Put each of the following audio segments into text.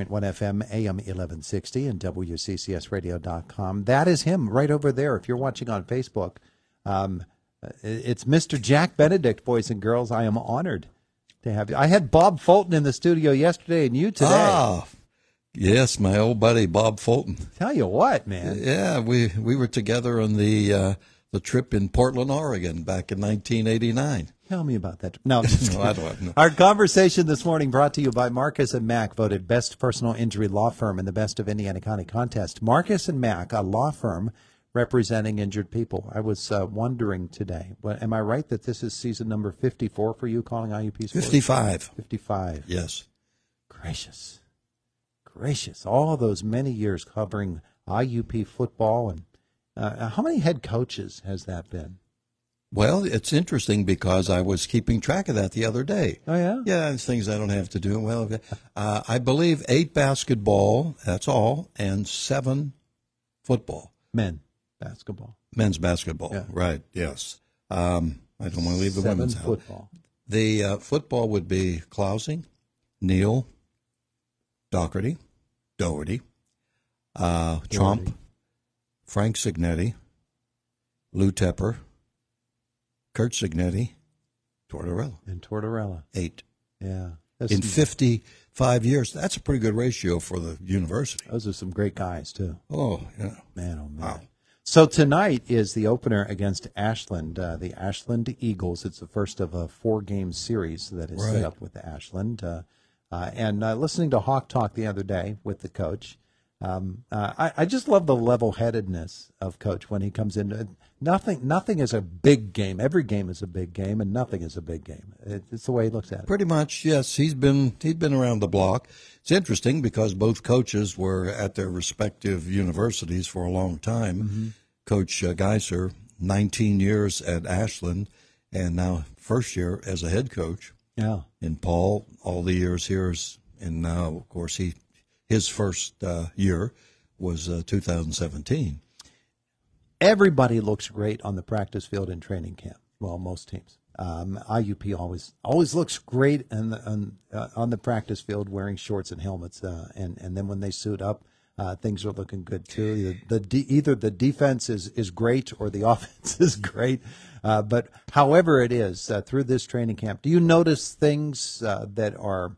FM, AM 1160, and WCCSradio.com. That is him right over there. If you're watching on Facebook, it's Mr. Jack Benedict, boys and girls. I am honored to have you. I had Bob Fulton in the studio yesterday and you today. Ah, yes, my old buddy Bob Fulton. Tell you what, man. Yeah, we were together on the trip in Portland, Oregon back in 1989. Tell me about that. No, just No, I don't know. Our conversation this morning brought to you by Marcus & Mack, voted best personal injury law firm in the Best of Indiana County contest. Marcus & Mack, a law firm representing injured people. I was wondering today, am I right that this is season number 54 for you calling IUP sports? 55. 55. Yes. Gracious. All those many years covering IUP football. And how many head coaches has that been? Well, it's interesting because I was keeping track of that the other day. Oh, yeah? Yeah, it's things I don't have to do. Well, I believe 8 basketball, that's all, and 7 football. Men's basketball. Men's basketball, Yeah. right, yes. I don't want to leave the 7 women's out. football. The football would be Clousing, Neal, Doherty, Trump, Frank Signetti, Lou Tepper, Kurt Signetti, Tortorella. And Tortorella. 8. Yeah. In 55 years. That's a pretty good ratio for the university. Those are some great guys, too. Oh, yeah. Man, oh, man. Wow. So tonight is the opener against Ashland, the Ashland Eagles. It's the first of a 4-game series that is set Right. up with Ashland. And listening to Hawk Talk the other day with the coach, I just love the level-headedness of Coach when he comes in. Nothing is a big game. Every game is a big game, and nothing is a big game. It's the way he looks at it. Pretty much, yes. He's been around the block. It's interesting because both coaches were at their respective universities for a long time. Mm-hmm. Coach Geiser, 19 years at Ashland, and now first year as a head coach. Yeah. And Paul, all the years here, and now, of course, his first year was 2017. Everybody looks great on the practice field in training camp. Well, most teams. IUP always looks great on the practice field wearing shorts and helmets. And then when they suit up, things are looking good too. Either the defense is great or the offense is great. But however it is, through this training camp, do you notice things that are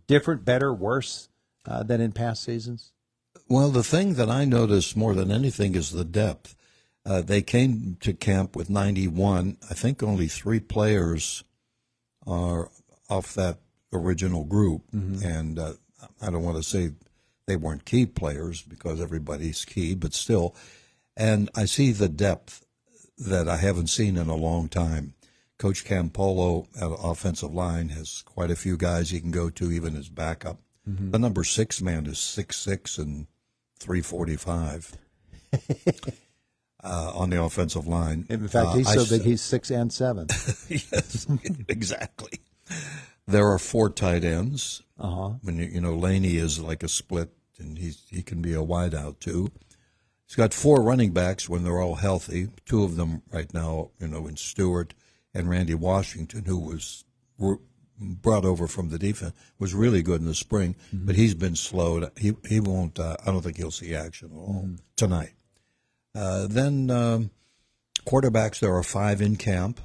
different, better, worse than in past seasons? Well, the thing that I notice more than anything is the depth. They came to camp with 91. I think only 3 players are off that original group. Mm-hmm. And I don't want to say they weren't key players because everybody's key, but still. And I see the depth that I haven't seen in a long time. Coach Campolo at offensive line has quite a few guys he can go to, even as backup. Mm-hmm. The number 6 man is 6'6" and 345 on the offensive line. In fact, he's so big, he's 6 and 7. Yes, exactly. There are 4 tight ends. When Laney is like a split, and he can be a wideout too. He's got 4 running backs when they're all healthy. 2 of them right now, in Stewart and Randy Washington, who was brought over from the defense, was really good in the spring, but he's been slowed. He won't. I don't think he'll see action at all tonight. Then quarterbacks, there are 5 in camp.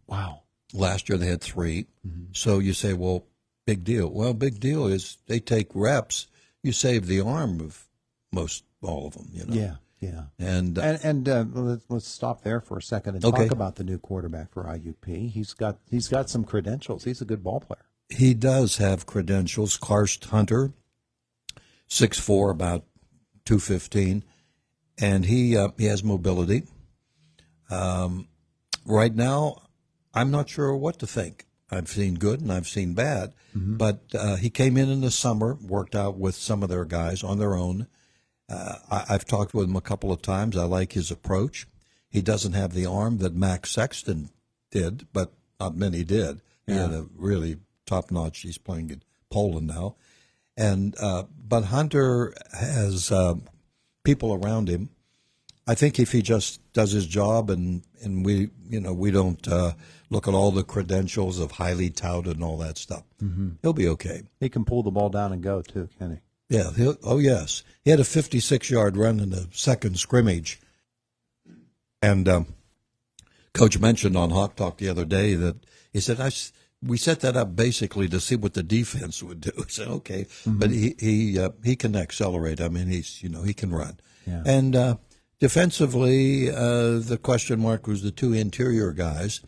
Wow. Last year they had 3. So you say, well, big deal. Well, big deal is they take reps. You save the arm of all of them. Yeah. And let's stop there for a second and talk about the new quarterback for IUP. He's got some credentials. He's a good ball player. He does have credentials. Karst Hunter, 6'4", about 215, and he has mobility. Right now, I'm not sure what to think. I've seen good and I've seen bad, but he came in the summer, worked out with some of their guys on their own. I've talked with him a couple of times. I like his approach. He doesn't have the arm that Max Sexton did, but not many did. He had a really top-notch. He's playing in Poland now. And but Hunter has people around him. I think if he just does his job and we don't look at all the credentials of highly touted and all that stuff, he'll be okay. He can pull the ball down and go too, can he? Yeah. Oh yes, he had a 56-yard run in the second scrimmage, and Coach mentioned on Hawk Talk the other day that he said we set that up basically to see what the defense would do. I said okay, but he can accelerate. I mean he can run, and. Defensively, the question mark was the two interior guys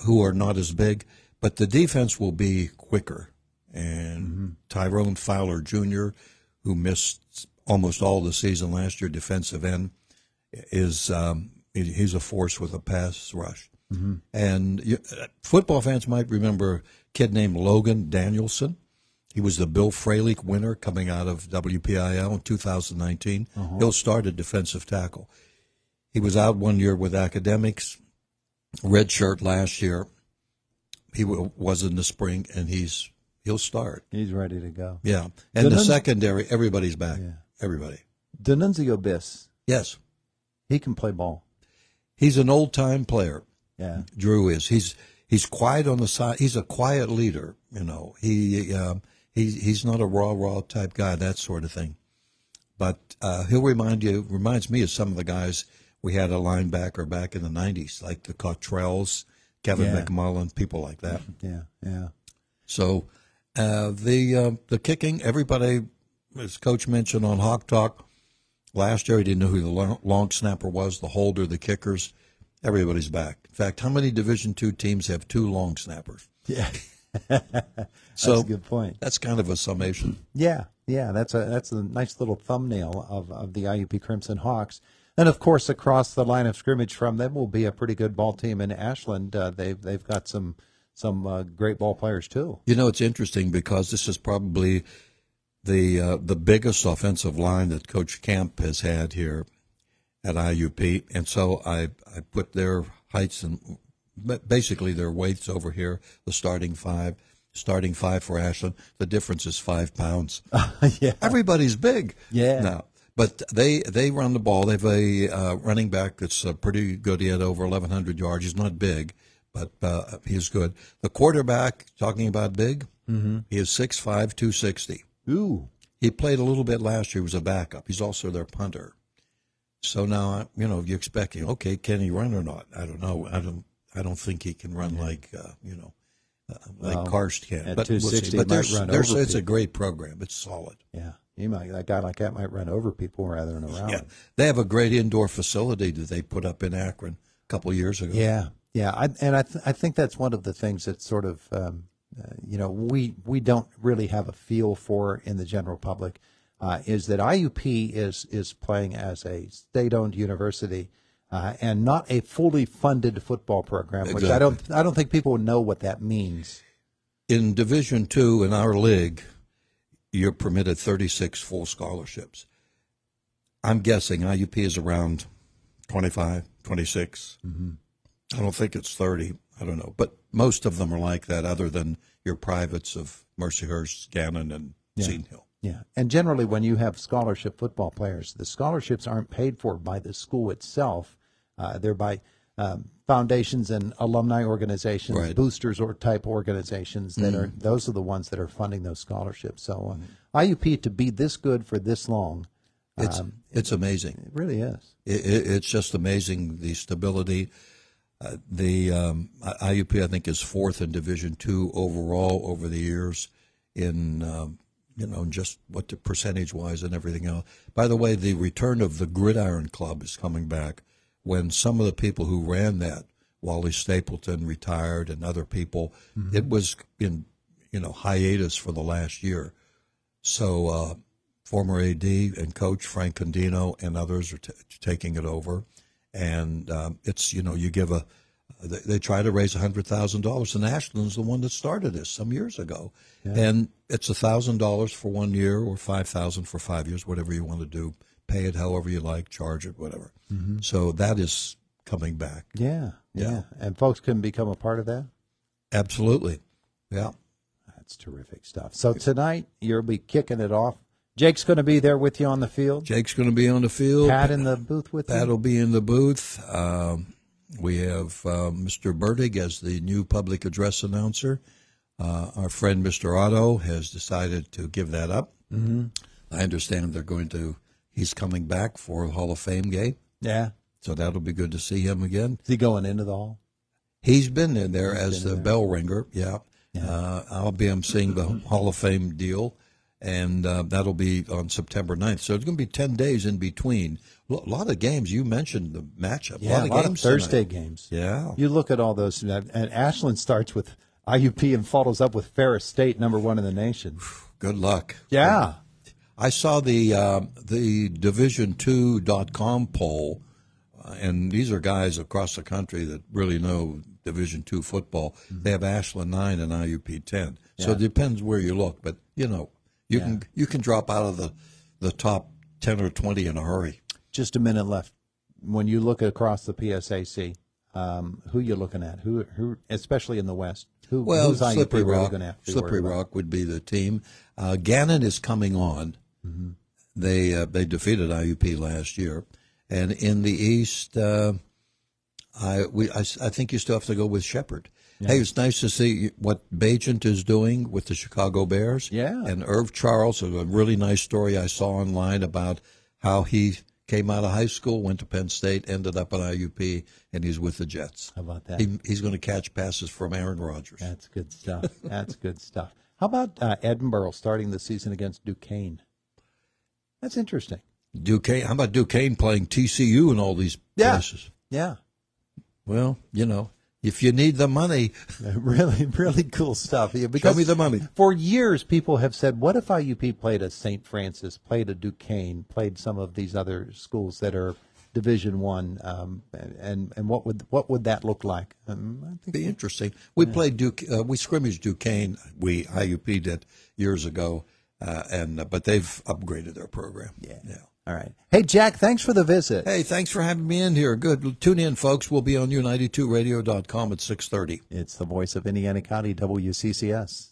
who are not as big, but the defense will be quicker. And Tyrone Fowler Jr., who missed almost all the season last year, defensive end, is he's a force with a pass rush. And football fans might remember a kid named Logan Danielson. He was the Bill Fralick winner coming out of WPIL in 2019. He'll start at defensive tackle. He was out 1 year with academics, red shirt last year. He was in the spring, and he'll start. He's ready to go. Yeah. And the secondary, everybody's back. Yeah. Everybody. D'Annunzio Biss, Yes. he can play ball. He's an old-time player. Yeah. Drew is. He's quiet on the side. He's a quiet leader. He's not a raw type guy, that sort of thing. But he'll reminds me of some of the guys we had a linebacker back in the 90s, like the Cottrells, Kevin McMullen, people like that. Yeah. So the kicking, everybody, as Coach mentioned on Hawk Talk, last year he didn't know who the long snapper was, the holder, the kickers. Everybody's back. In fact, how many Division II teams have two long snappers? Yeah. That's a good point. That's kind of a summation. Yeah. That's a nice little thumbnail of the IUP Crimson Hawks. And of course, across the line of scrimmage from them will be a pretty good ball team in Ashland. They've got some great ball players too. It's interesting because this is probably the biggest offensive line that Coach Camp has had here at IUP, and so I put their heights and basically their weights over here. The starting five for Ashland. The difference is 5 pounds. Yeah, everybody's big. Yeah, now, but they run the ball. They have a running back that's pretty good. He had over 1,100 yards. He's not big, but he's good. The quarterback, talking about big, he is 6'5", 260. Ooh, he played a little bit last year. He was a backup. He's also their punter. So now, you're expecting, okay, can he run or not? I don't know. I don't think he can run like Karst can. At But 260, we'll see. But he might run over it's a people. great program. It's solid. Yeah, a guy like that might run over people rather than around. Yeah, they have a great indoor facility that they put up in Akron a couple of years ago. Yeah. I think that's one of the things that sort of we don't really have a feel for in the general public. Is that IUP is playing as a state-owned university and not a fully funded football program, which Exactly. I don't think people know what that means. In Division II in our league, you're permitted 36 full scholarships. I'm guessing IUP is around 25, 26. I don't think it's 30. I don't know. But most of them are like that other than your privates of Mercyhurst, Gannon, and Seton Hill. Yeah, and generally when you have scholarship football players, the scholarships aren't paid for by the school itself. They're by foundations and alumni organizations, Right. boosters or type organizations those are the ones that are funding those scholarships. So IUP to be this good for this long, It's amazing. it really is. It's just amazing, the stability. The IUP, I think, is fourth in Division II overall over the years in just what the percentage-wise and everything else. By the way, the return of the Gridiron Club is coming back. When some of the people who ran that, Wally Stapleton retired and other people, it was in hiatus for the last year. So former AD and coach Frank Condino and others are taking it over. And it's, you give they try to raise $100,000, and Ashland's the one that started this some years ago. Yeah. And it's $1,000 for 1 year or $5,000 for 5 years, whatever you want to do. Pay it however you like, charge it, whatever. So that is coming back. Yeah. And folks can become a part of that? Absolutely. Yeah. That's terrific stuff. So tonight you'll be kicking it off Jake's going to be there with you on the field. Jake's going to be on the field. Pat in the booth with you. Pat will be in the booth. We have Mr. Bertig as the new public address announcer. Our friend Mr. Otto has decided to give that up. Mm-hmm. I understand he's coming back for a Hall of Fame game. Yeah. So that'll be good to see him again. Is he going into the hall? He's been in there as the bell ringer, yeah. I'll be emceeing the Hall of Fame deal, and that'll be on September 9th. So it's going to be 10 days in between. A lot of games. You mentioned the matchup. Yeah, a lot of Thursday games. Yeah. You look at all those, and Ashland starts with IUP and follows up with Ferris State, #1 in the nation. Good luck. Yeah. I saw the Division2.com poll, and these are guys across the country that really know Division II football. Mm-hmm. They have Ashland 9 and IUP 10. Yeah. So it depends where you look, but you can drop out of the top 10 or 20 in a hurry. Just a minute left. When you look across the PSAC, who you looking at? Who especially in the West? Who's Slippery IUP Rock. Really Slippery Rock would be the team. Gannon is coming on. Mm-hmm. They defeated IUP last year, and in the East, I think you still have to go with Shepherd. Yeah. Hey, it's nice to see what Bajent is doing with the Chicago Bears. Yeah, and Irv Charles, a really nice story I saw online about how he came out of high school, went to Penn State, ended up at IUP, and he's with the Jets. How about that? He's going to catch passes from Aaron Rodgers. That's good stuff. That's good stuff. How about Edinburgh starting the season against Duquesne? That's interesting. Duquesne. How about Duquesne playing TCU and all these places? Yeah. Well, if you need the money. Really, really cool stuff. Because show me the money. For years, people have said, what if IUP played a St. Francis, played a Duquesne, played some of these other schools that are Division I, and what would that look like? I think it'd be interesting. We played we scrimmaged Duquesne. IUP did years ago, but they've upgraded their program. Yeah. All right. Hey, Jack, thanks for the visit. Hey, thanks for having me in here. Good. Tune in, folks. We'll be on U92Radio.com at 6:30. It's the voice of Indiana County, WCCS.